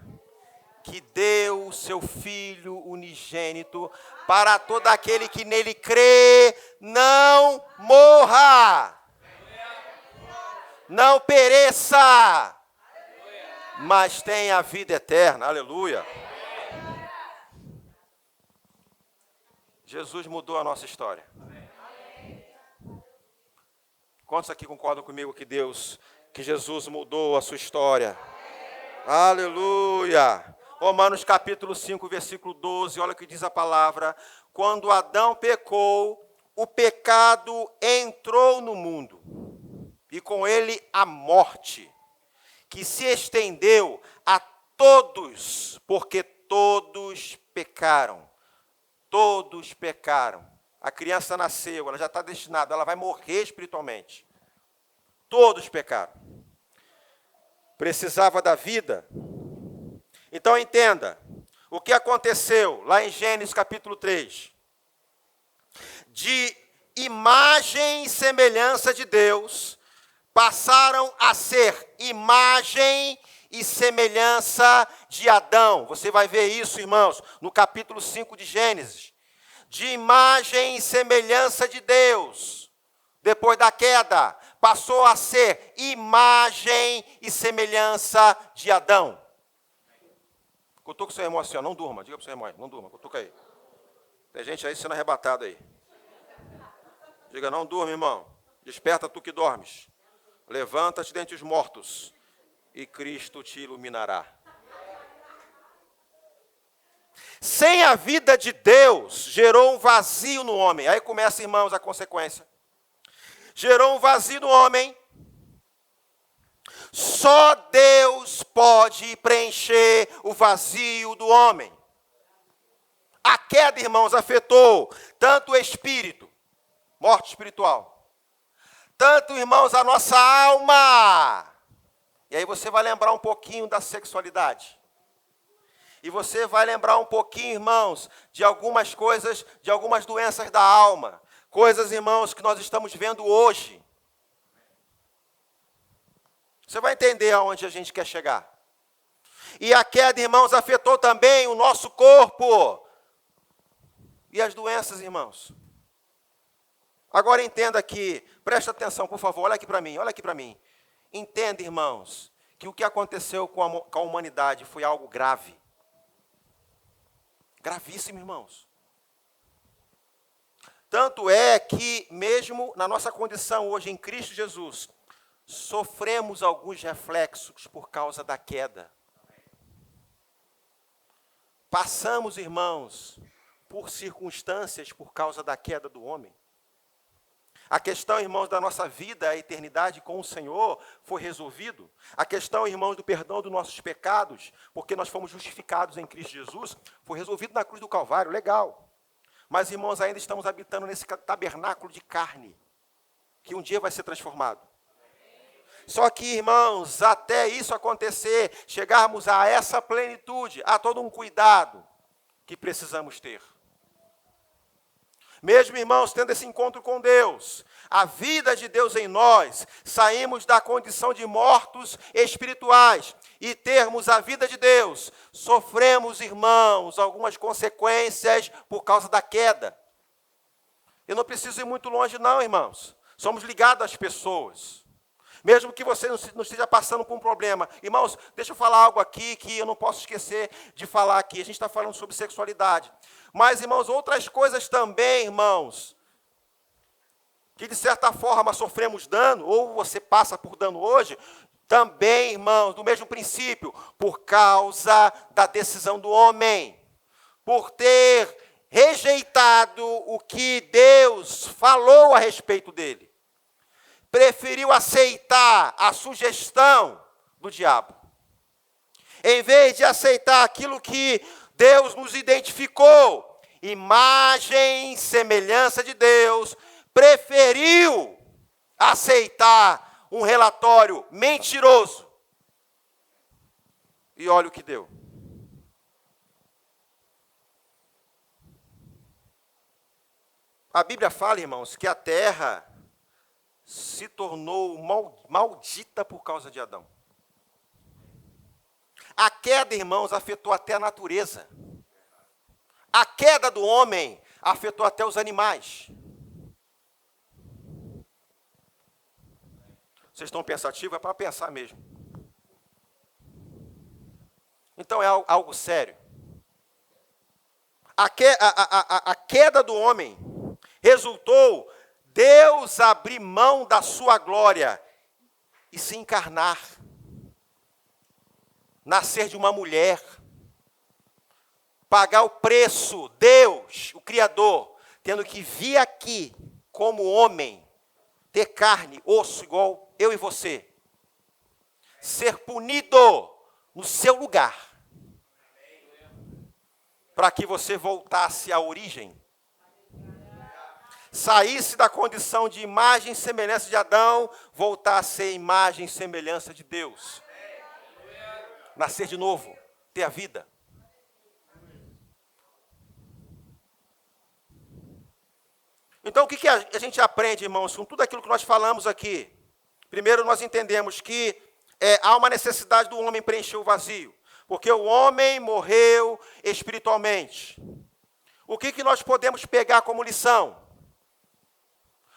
Speaker 1: que deu o seu Filho unigênito para todo aquele que nele crê, não morra, não pereça, mas tenha a vida eterna. Aleluia. Jesus mudou a nossa história. Quantos aqui concordam comigo que Jesus mudou a sua história? Aleluia. Romanos capítulo 5, versículo 12, olha o que diz a palavra. Quando Adão pecou, o pecado entrou no mundo, e com ele a morte, que se estendeu a todos, porque todos pecaram. Todos pecaram. A criança nasceu, ela já está destinada, ela vai morrer espiritualmente. Todos pecaram. Precisava da vida. Então entenda, o que aconteceu lá em Gênesis capítulo 3. De imagem e semelhança de Deus, passaram a ser imagem e semelhança de Adão. Você vai ver isso, irmãos, no capítulo 5 de Gênesis. De imagem e semelhança de Deus. Depois da queda, passou a ser imagem e semelhança de Adão. Cutuca o seu irmão assim, ó, não durma. Diga para o seu irmão, não durma, cutuca aí. Tem gente aí sendo arrebatado aí. Diga, não durma, irmão. Desperta tu que dormes. Levanta-te dentre os mortos e Cristo te iluminará. Sem a vida de Deus, gerou um vazio no homem. Aí começa, irmãos, a consequência. Gerou um vazio no homem. Só Deus pode preencher o vazio do homem. A queda, irmãos, afetou tanto o espírito, morte espiritual, tanto, irmãos, a nossa alma. E aí você vai lembrar um pouquinho da sexualidade. E você vai lembrar um pouquinho, irmãos, de algumas coisas, de algumas doenças da alma. Coisas, irmãos, que nós estamos vendo hoje. Você vai entender aonde a gente quer chegar. E a queda, irmãos, afetou também o nosso corpo. E as doenças, irmãos. Agora entenda aqui, presta atenção, por favor, olha aqui para mim, olha aqui para mim. Entenda, irmãos, que o que aconteceu com a humanidade foi algo grave. Gravíssimo, irmãos. Tanto é que, mesmo na nossa condição hoje em Cristo Jesus, sofremos alguns reflexos por causa da queda. Passamos, irmãos, por circunstâncias por causa da queda do homem. A questão, irmãos, da nossa vida, a eternidade com o Senhor, foi resolvido. A questão, irmãos, do perdão dos nossos pecados, porque nós fomos justificados em Cristo Jesus, foi resolvido na cruz do Calvário, legal. Mas, irmãos, ainda estamos habitando nesse tabernáculo de carne, que um dia vai ser transformado. Só que, irmãos, até isso acontecer, chegarmos a essa plenitude, há todo um cuidado que precisamos ter. Mesmo, irmãos, tendo esse encontro com Deus, a vida de Deus em nós, saímos da condição de mortos espirituais e termos a vida de Deus, sofremos, irmãos, algumas consequências por causa da queda. Eu não preciso ir muito longe não, irmãos. Somos ligados às pessoas. Mesmo que você não esteja passando por um problema. Irmãos, deixa eu falar algo aqui que eu não posso esquecer de falar aqui. A gente está falando sobre sexualidade. Mas, irmãos, outras coisas também, irmãos, que de certa forma sofremos dano, ou você passa por dano hoje, também, irmãos, do mesmo princípio, por causa da decisão do homem, por ter rejeitado o que Deus falou a respeito dele. Preferiu aceitar a sugestão do diabo. Em vez de aceitar aquilo que Deus nos identificou, imagem e semelhança de Deus, preferiu aceitar um relatório mentiroso. E olha o que deu. A Bíblia fala, irmãos, que a terra se tornou maldita por causa de Adão. A queda, irmãos, afetou até a natureza. A queda do homem afetou até os animais. Vocês estão pensativos? É para pensar mesmo. Então é algo sério. A queda do homem resultou Deus abrir mão da sua glória e se encarnar. Nascer de uma mulher. Pagar o preço, Deus, o Criador, tendo que vir aqui como homem, ter carne, osso, igual eu e você. Ser punido no seu lugar. Para que você voltasse à origem. Saísse da condição de imagem e semelhança de Adão, voltar a ser imagem e semelhança de Deus. Nascer de novo, ter a vida. Então, o que a gente aprende, irmãos, com tudo aquilo que nós falamos aqui? Primeiro, nós entendemos que há uma necessidade do homem preencher o vazio, porque o homem morreu espiritualmente. O que nós podemos pegar como lição?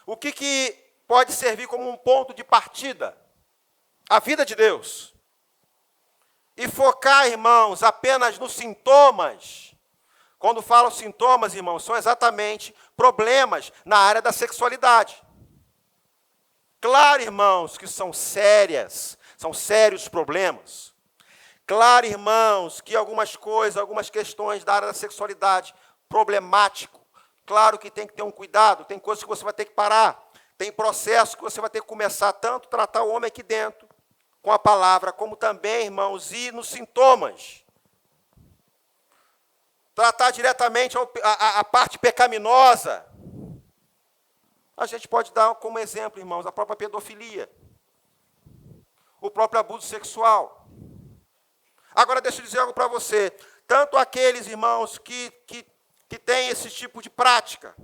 Speaker 1: O que pode servir como um ponto de partida? A vida de Deus. E focar, irmãos, apenas nos sintomas. Quando falo sintomas, irmãos, são exatamente problemas na área da sexualidade. Claro, irmãos, que são sérios problemas. Claro, irmãos, que algumas coisas, algumas questões da área da sexualidade, problemático. Claro que tem que ter um cuidado, tem coisas que você vai ter que parar, tem processos que você vai ter que começar tanto a tratar o homem aqui dentro, com a palavra, como também, irmãos, ir nos sintomas. Tratar diretamente a parte pecaminosa. A gente pode dar como exemplo, irmãos, a própria pedofilia, o próprio abuso sexual. Agora, deixa eu dizer algo para você. Tanto aqueles, irmãos, que tem esse tipo de prática,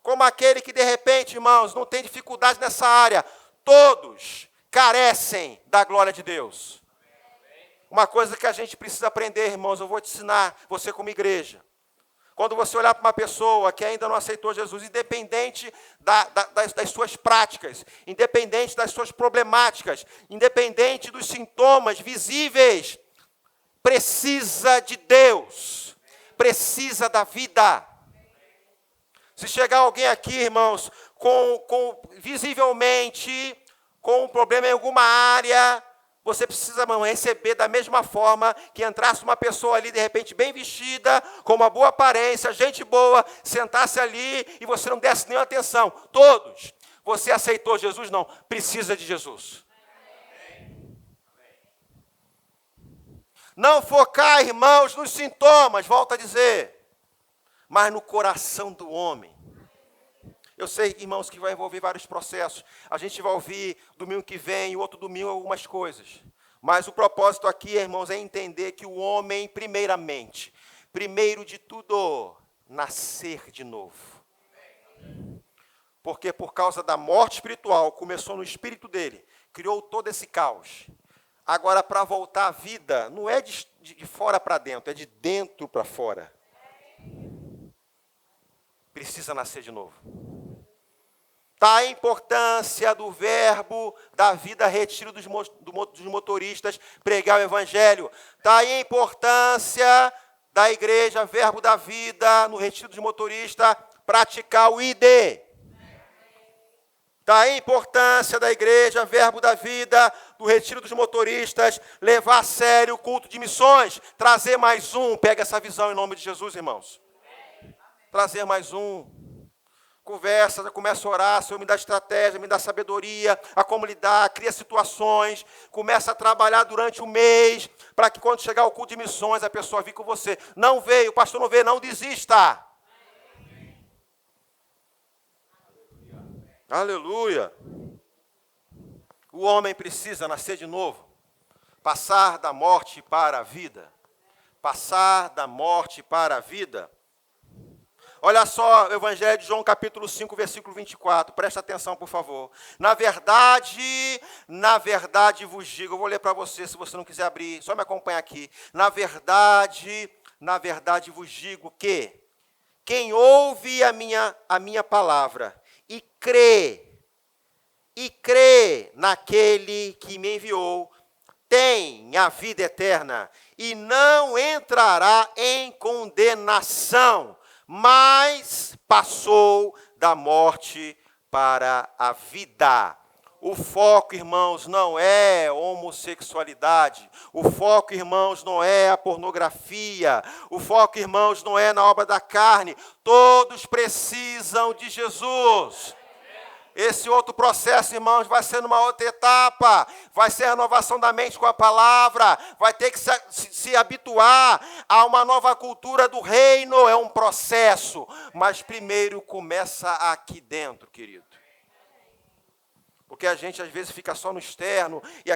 Speaker 1: como aquele que, de repente, irmãos, não tem dificuldade nessa área, todos carecem da glória de Deus. Uma coisa que a gente precisa aprender, irmãos, eu vou te ensinar, você como igreja. Quando você olhar para uma pessoa que ainda não aceitou Jesus, independente das suas práticas, independente das suas problemáticas, independente dos sintomas visíveis, precisa de Deus, precisa da vida. Se chegar alguém aqui, irmãos, visivelmente com um problema em alguma área, você precisa, irmão, receber da mesma forma que entrasse uma pessoa ali, de repente, bem vestida, com uma boa aparência, gente boa, sentasse ali e você não desse nenhuma atenção. Todos. Você aceitou Jesus? Não. Precisa de Jesus. Não focar, irmãos, nos sintomas, volto a dizer, mas no coração do homem. Eu sei, irmãos, que vai envolver vários processos. A gente vai ouvir domingo que vem, o outro domingo, algumas coisas. Mas o propósito aqui, irmãos, é entender que o homem, primeiramente, primeiro de tudo, nascer de novo. Porque por causa da morte espiritual, começou no espírito dele, criou todo esse caos. Agora, para voltar à vida, não é de fora para dentro, é de dentro para fora. Precisa nascer de novo. Está a importância do verbo da vida retiro dos motoristas, pregar o evangelho. Está aí a importância da igreja, verbo da vida, no retiro dos motoristas, praticar o ID. Está aí a importância da igreja, verbo da vida, do retiro dos motoristas, levar a sério o culto de missões, trazer mais um. Pega essa visão em nome de Jesus, irmãos. Trazer mais um. Conversa, começa a orar, Senhor, me dá estratégia, me dá sabedoria, a como lidar, cria situações, começa a trabalhar durante o mês, para que quando chegar o culto de missões, a pessoa vir com você. Não veio, o pastor não veio, não desista. Aleluia. O homem precisa nascer de novo, passar da morte para a vida. Passar da morte para a vida. Olha só o Evangelho de João, capítulo 5, versículo 24. Presta atenção, por favor. Na verdade vos digo, eu vou ler para você, se você não quiser abrir, só me acompanha aqui. Na verdade vos digo que quem ouve a minha palavra e crê naquele que me enviou, tem a vida eterna e não entrará em condenação, mas passou da morte para a vida. O foco, irmãos, não é homossexualidade. O foco, irmãos, não é a pornografia. O foco, irmãos, não é na obra da carne. Todos precisam de Jesus. Esse outro processo, irmãos, vai ser numa outra etapa, vai ser a renovação da mente com a palavra, vai ter que se habituar a uma nova cultura do reino, é um processo, mas primeiro começa aqui dentro, querido. Porque a gente às vezes fica só no externo, e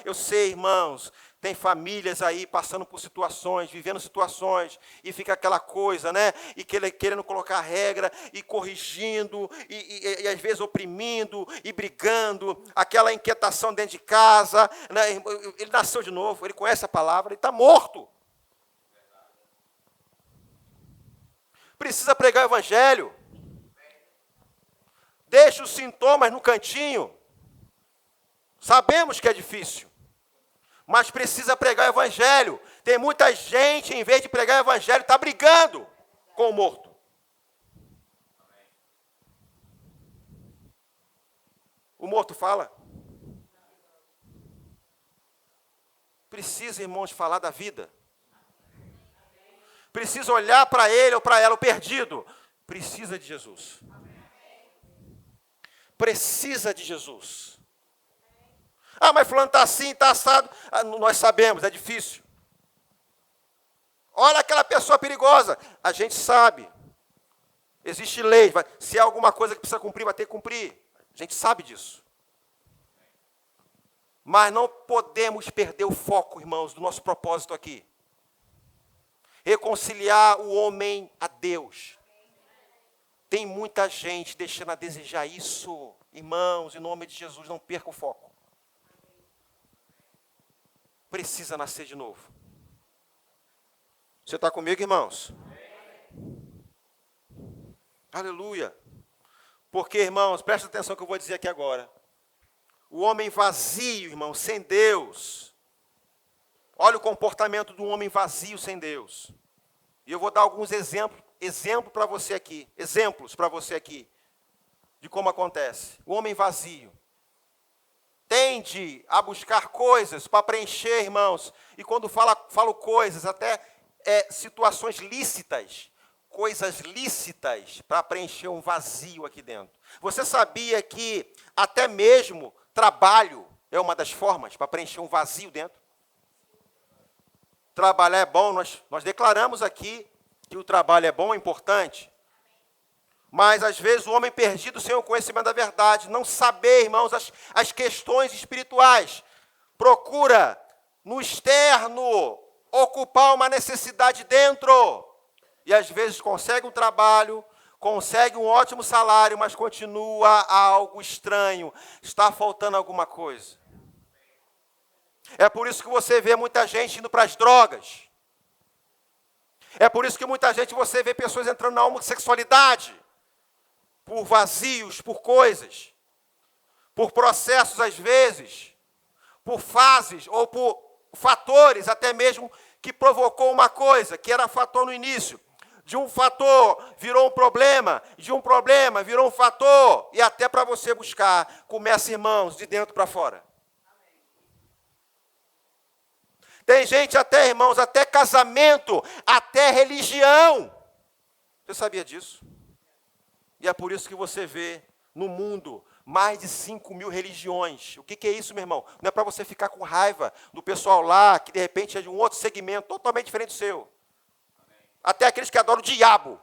Speaker 1: eu sei, irmãos, tem famílias aí passando por situações, vivendo situações, e fica aquela coisa, né? E querendo colocar regra, e corrigindo, e às vezes oprimindo, e brigando, aquela inquietação dentro de casa, né? Ele nasceu de novo, ele conhece a palavra, ele está morto. Precisa pregar o evangelho. Deixa os sintomas no cantinho. Sabemos que é difícil, mas precisa pregar o evangelho. Tem muita gente, em vez de pregar o evangelho, está brigando com o morto. O morto fala. Precisa, irmãos, falar da vida. Precisa olhar para ele ou para ela, o perdido. Precisa de Jesus. Precisa de Jesus. Ah, mas fulano está assim, está assado. Ah, nós sabemos, é difícil. Olha aquela pessoa perigosa. A gente sabe. Existe lei. Se há alguma coisa que precisa cumprir, vai ter que cumprir. A gente sabe disso. Mas não podemos perder o foco, irmãos, do nosso propósito aqui. Reconciliar o homem a Deus. Tem muita gente deixando a desejar isso. Irmãos, em nome de Jesus, não perca o foco. precisa nascer de novo. Você está comigo, irmãos? Aleluia. Porque, irmãos, presta atenção que eu vou dizer aqui agora. O homem vazio, irmão, sem Deus. Olha o comportamento do homem vazio sem Deus. E eu vou dar alguns exemplos para você aqui, de como acontece. O homem vazio tende a buscar coisas para preencher, irmãos, e quando falo coisas, até situações lícitas, coisas lícitas para preencher um vazio aqui dentro. Você sabia que até mesmo trabalho é uma das formas para preencher um vazio dentro? Trabalhar é bom, nós declaramos aqui que o trabalho é bom, é importante. Mas, às vezes, o homem perdido sem o conhecimento da verdade, não saber, irmãos, as questões espirituais, procura, no externo, ocupar uma necessidade dentro. E, às vezes, consegue um trabalho, consegue um ótimo salário, mas continua algo estranho, está faltando alguma coisa. É por isso que você vê muita gente indo para as drogas. É por isso que muita gente você vê pessoas entrando na homossexualidade. Por vazios, por coisas. Por processos, às vezes. Por fases ou por fatores, até mesmo que provocou uma coisa, que era fator no início. De um fator virou um problema, de um problema virou um fator. E até para você buscar, começa, irmãos, de dentro para fora. Tem gente até, irmãos, até casamento, até religião. Você sabia disso? E é por isso que você vê no mundo mais de 5.000 religiões. O que é isso, meu irmão? Não é para você ficar com raiva do pessoal lá, que de repente é de um outro segmento, totalmente diferente do seu. Até aqueles que adoram o diabo.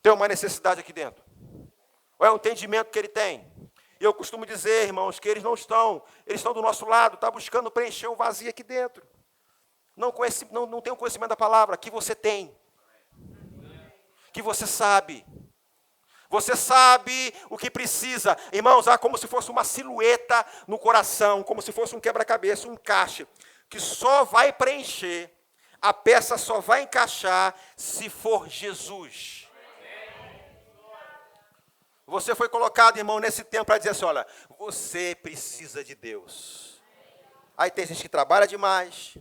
Speaker 1: Tem uma necessidade aqui dentro. Ou é o entendimento que ele tem. E eu costumo dizer, irmãos, que eles estão do nosso lado, estão buscando preencher o vazio aqui dentro. Não tem o conhecimento da palavra, que você tem. Que você sabe. Você sabe o que precisa. Irmãos, como se fosse uma silhueta no coração, como se fosse um quebra-cabeça, um encaixe, que só vai preencher, a peça só vai encaixar se for Jesus. Você foi colocado, irmão, nesse tempo para dizer assim, olha, você precisa de Deus. Aí tem gente que trabalha demais.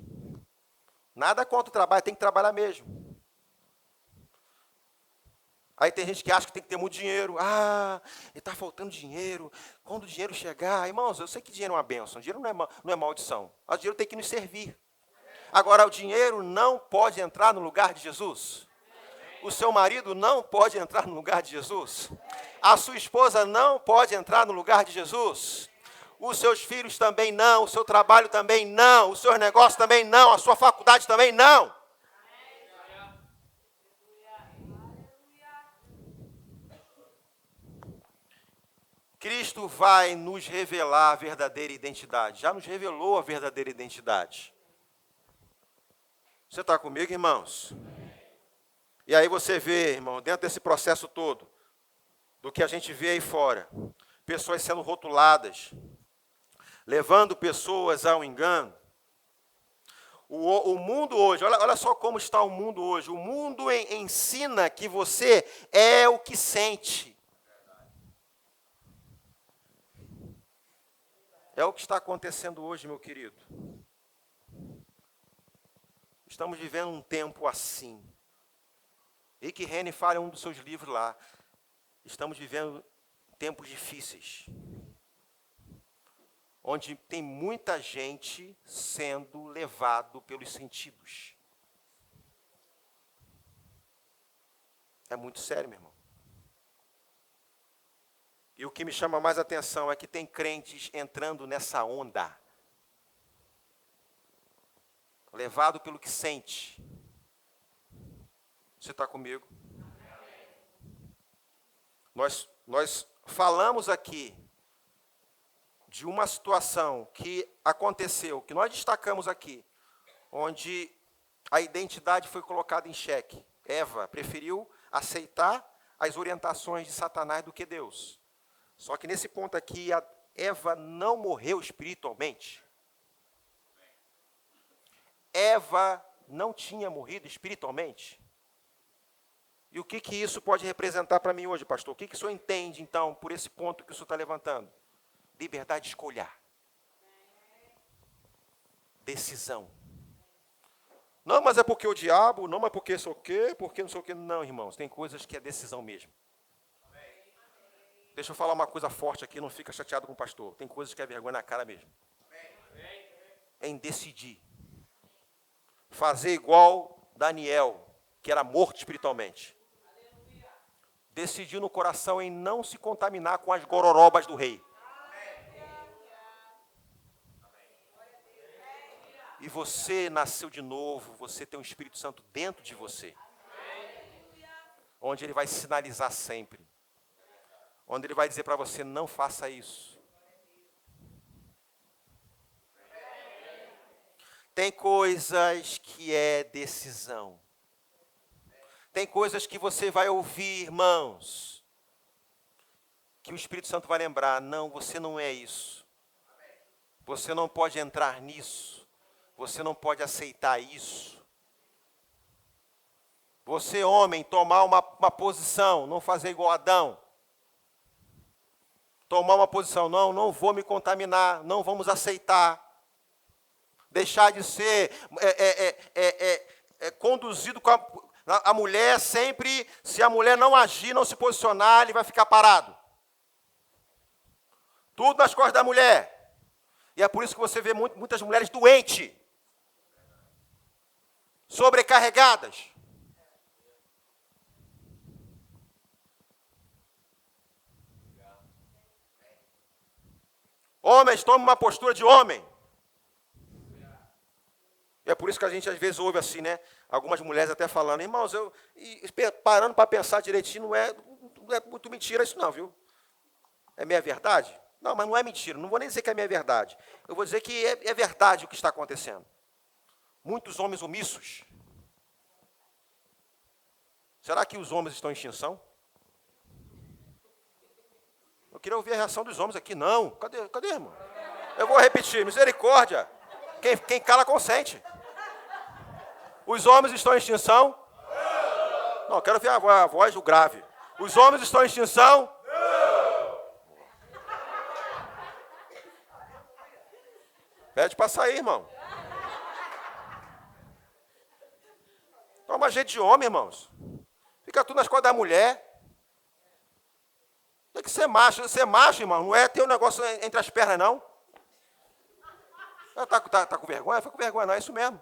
Speaker 1: Nada contra o trabalho, tem que trabalhar mesmo. Aí tem gente que acha que tem que ter muito dinheiro. Ele está faltando dinheiro. Quando o dinheiro chegar, irmãos, eu sei que dinheiro é uma bênção. Dinheiro não é maldição. O dinheiro tem que nos servir. Agora, o dinheiro não pode entrar no lugar de Jesus. O seu marido não pode entrar no lugar de Jesus. A sua esposa não pode entrar no lugar de Jesus. Os seus filhos também não. O seu trabalho também não. Os seus negócios também não. A sua faculdade também não. Cristo vai nos revelar a verdadeira identidade. Já nos revelou a verdadeira identidade. Você está comigo, irmãos? E aí você vê, irmão, dentro desse processo todo, do que a gente vê aí fora, pessoas sendo rotuladas, levando pessoas ao engano. O mundo hoje, olha só como está o mundo hoje. O mundo ensina que você é o que sente. É o que está acontecendo hoje, meu querido. Estamos vivendo um tempo assim. Rick Renner fala em um dos seus livros lá. Estamos vivendo tempos difíceis. Onde tem muita gente sendo levado pelos sentidos. É muito sério, meu irmão. E o que me chama mais atenção é que tem crentes entrando nessa onda. Levado pelo que sente. Você está comigo? Nós falamos aqui de uma situação que aconteceu, que nós destacamos aqui, onde a identidade foi colocada em xeque. Eva preferiu aceitar as orientações de Satanás do que Deus. Só que nesse ponto aqui, a Eva não morreu espiritualmente. Eva não tinha morrido espiritualmente? E o que isso pode representar para mim hoje, pastor? O que o senhor entende, então, por esse ponto que o senhor está levantando? Liberdade de escolher. Decisão. Não, mas é porque o diabo, não, mas porque sei o quê, porque não sei o quê. Não, irmãos, tem coisas que é decisão mesmo. Deixa eu falar uma coisa forte aqui, não fica chateado com o pastor. Tem coisas que é vergonha na cara mesmo. É em decidir. Fazer igual Daniel, que era morto espiritualmente. Decidiu no coração em não se contaminar com as gororobas do rei. E você nasceu de novo, você tem um Espírito Santo dentro de você. Onde ele vai sinalizar sempre. Onde ele vai dizer para você, não faça isso. Tem coisas que é decisão. Tem coisas que você vai ouvir, irmãos, que o Espírito Santo vai lembrar, não, você não é isso. Você não pode entrar nisso. Você não pode aceitar isso. Você, homem, tomar uma posição, não fazer igual Adão. Tomar uma posição, não vou me contaminar, não vamos aceitar. Deixar de ser conduzido com a mulher sempre, se a mulher não agir, não se posicionar, ele vai ficar parado. Tudo nas costas da mulher. E é por isso que você vê muitas mulheres doentes. Sobrecarregadas. Homens, tomem uma postura de homem. É por isso que a gente às vezes ouve assim, né? Algumas mulheres até falando, irmãos, parando para pensar direitinho, não é muito mentira isso não, viu? É meia verdade? Não, mas não é mentira, não vou nem dizer que é meia verdade. Eu vou dizer que é verdade o que está acontecendo. Muitos homens omissos. Será que os homens estão em extinção? Eu queria ouvir a reação dos homens aqui. Não. Cadê, irmão? Eu vou repetir. Misericórdia. Quem cala, consente. Os homens estão em extinção? Não, eu quero ver a voz do grave. Os homens estão em extinção? Pede para sair, irmão. Toma jeito de homem, irmãos. Fica tudo nas costas da mulher. Tem que ser macho. Ser macho, irmão, não é ter um negócio entre as pernas, não. Tá com vergonha? Fica com vergonha, não. É isso mesmo.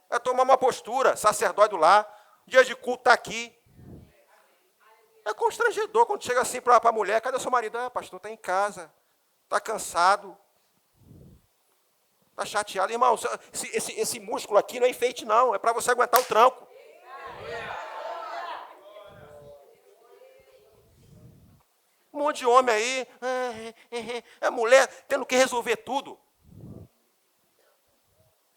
Speaker 1: É tomar uma postura. Sacerdote do lar. Dia de culto está aqui. É constrangedor quando chega assim para a mulher. Cadê o seu marido? Ah, pastor, está em casa. Está cansado. Está chateado. Irmão, esse músculo aqui não é enfeite, não. É para você aguentar o tranco. Um monte de homem aí, é mulher tendo que resolver tudo.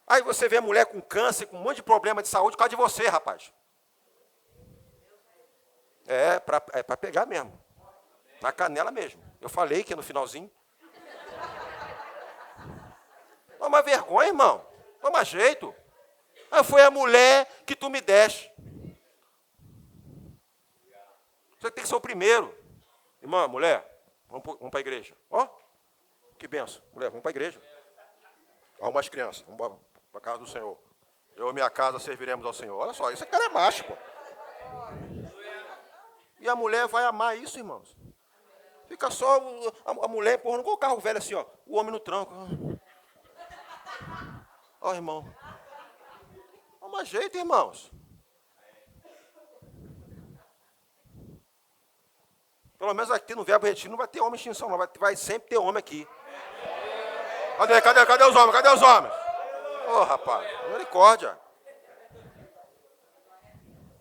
Speaker 1: Aí você vê a mulher com câncer, com um monte de problema de saúde por causa de você, rapaz. É para pegar mesmo. Na canela mesmo. Eu falei que no finalzinho. Toma vergonha, irmão. Toma jeito. Aí foi a mulher que tu me deste. Você tem que ser o primeiro. Irmã, mulher, vamos para a igreja. Ó, que benção. Mulher, vamos para a igreja. Arruma as crianças, vamos para a casa do Senhor. Eu e minha casa serviremos ao Senhor. Olha só, esse cara é macho, pô. E a mulher vai amar isso, irmãos. Fica só a mulher empurrando com o carro velho assim, ó. O homem no tranco. Ó, irmão. Toma jeito, irmãos. Pelo menos aqui no Verbo Retiro não vai ter homem em extinção, não. Vai sempre ter homem aqui. Cadê os homens? Cadê os homens? Ô, rapaz, misericórdia.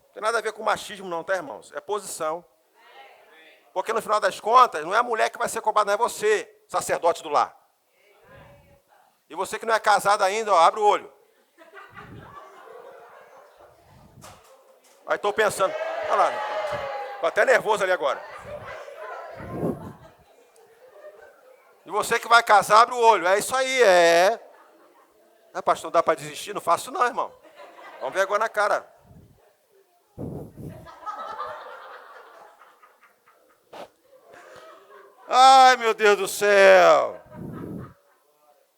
Speaker 1: Não tem nada a ver com machismo não, tá, irmãos? É posição. Porque no final das contas, não é a mulher que vai ser cobrada, não é você, sacerdote do lar. E você que não é casado ainda, ó, abre o olho. Aí estou pensando, olha lá, estou até nervoso ali agora. E você que vai casar, abre o olho. É isso aí, Ah, pastor, não dá para desistir? Não faço não, irmão. Vamos ver agora na cara. Ai, meu Deus do céu.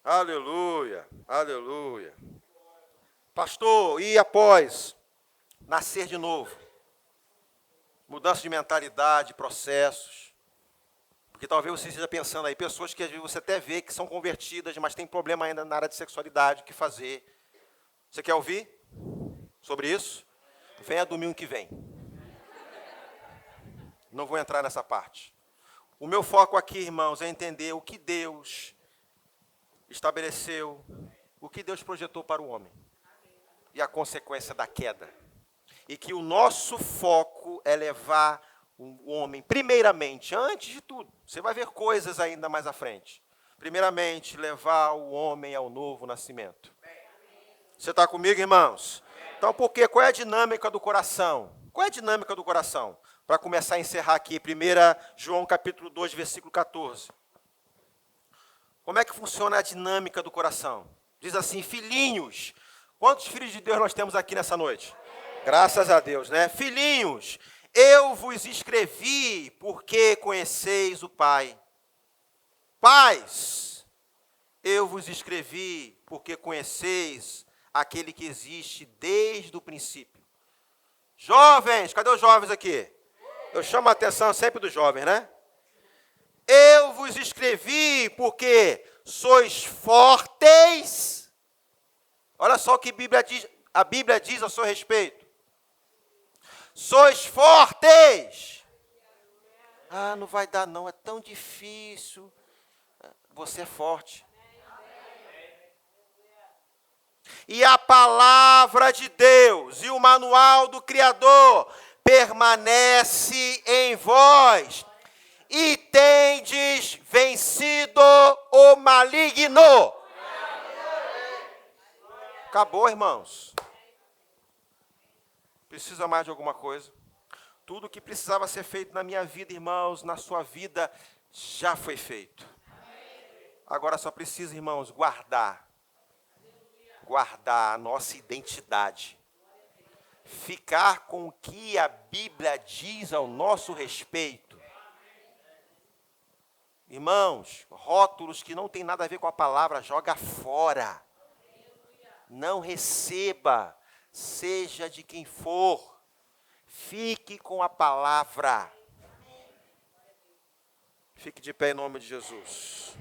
Speaker 1: Aleluia, aleluia. Pastor, e após nascer de novo? Mudança de mentalidade, processos. Porque talvez você esteja pensando aí, pessoas que às vezes você até vê que são convertidas, mas tem problema ainda na área de sexualidade, o que fazer? Você quer ouvir sobre isso? Venha domingo que vem. Não vou entrar nessa parte. O meu foco aqui, irmãos, é entender o que Deus estabeleceu, o que Deus projetou para o homem. E a consequência da queda. E que o nosso foco é levar o homem, primeiramente, antes de tudo, você vai ver coisas ainda mais à frente. Primeiramente, levar o homem ao novo nascimento. Você está comigo, irmãos? Então, por quê? Qual é a dinâmica do coração? Qual é a dinâmica do coração? Para começar a encerrar aqui, 1 João capítulo 2, versículo 14. Como é que funciona a dinâmica do coração? Diz assim, filhinhos. Quantos filhos de Deus nós temos aqui nessa noite? Graças a Deus, né? Filhinhos, eu vos escrevi porque conheceis o Pai. Pais, eu vos escrevi porque conheceis aquele que existe desde o princípio. Jovens, cadê os jovens aqui? Eu chamo a atenção sempre dos jovens, né? Eu vos escrevi porque sois fortes. Olha só o que a Bíblia diz a seu respeito. Sois fortes. Ah, não vai dar não, é tão difícil. Você é forte. E a palavra de Deus e o manual do Criador permanece em vós. E tendes vencido o maligno. Acabou, irmãos. Precisa mais de alguma coisa? Tudo que precisava ser feito na minha vida, irmãos, na sua vida, já foi feito. Agora só precisa, irmãos, guardar a nossa identidade. Ficar com o que a Bíblia diz ao nosso respeito. Irmãos, rótulos que não tem nada a ver com a palavra, joga fora. Não receba, seja de quem for. Fique com a palavra. Fique de pé em nome de Jesus.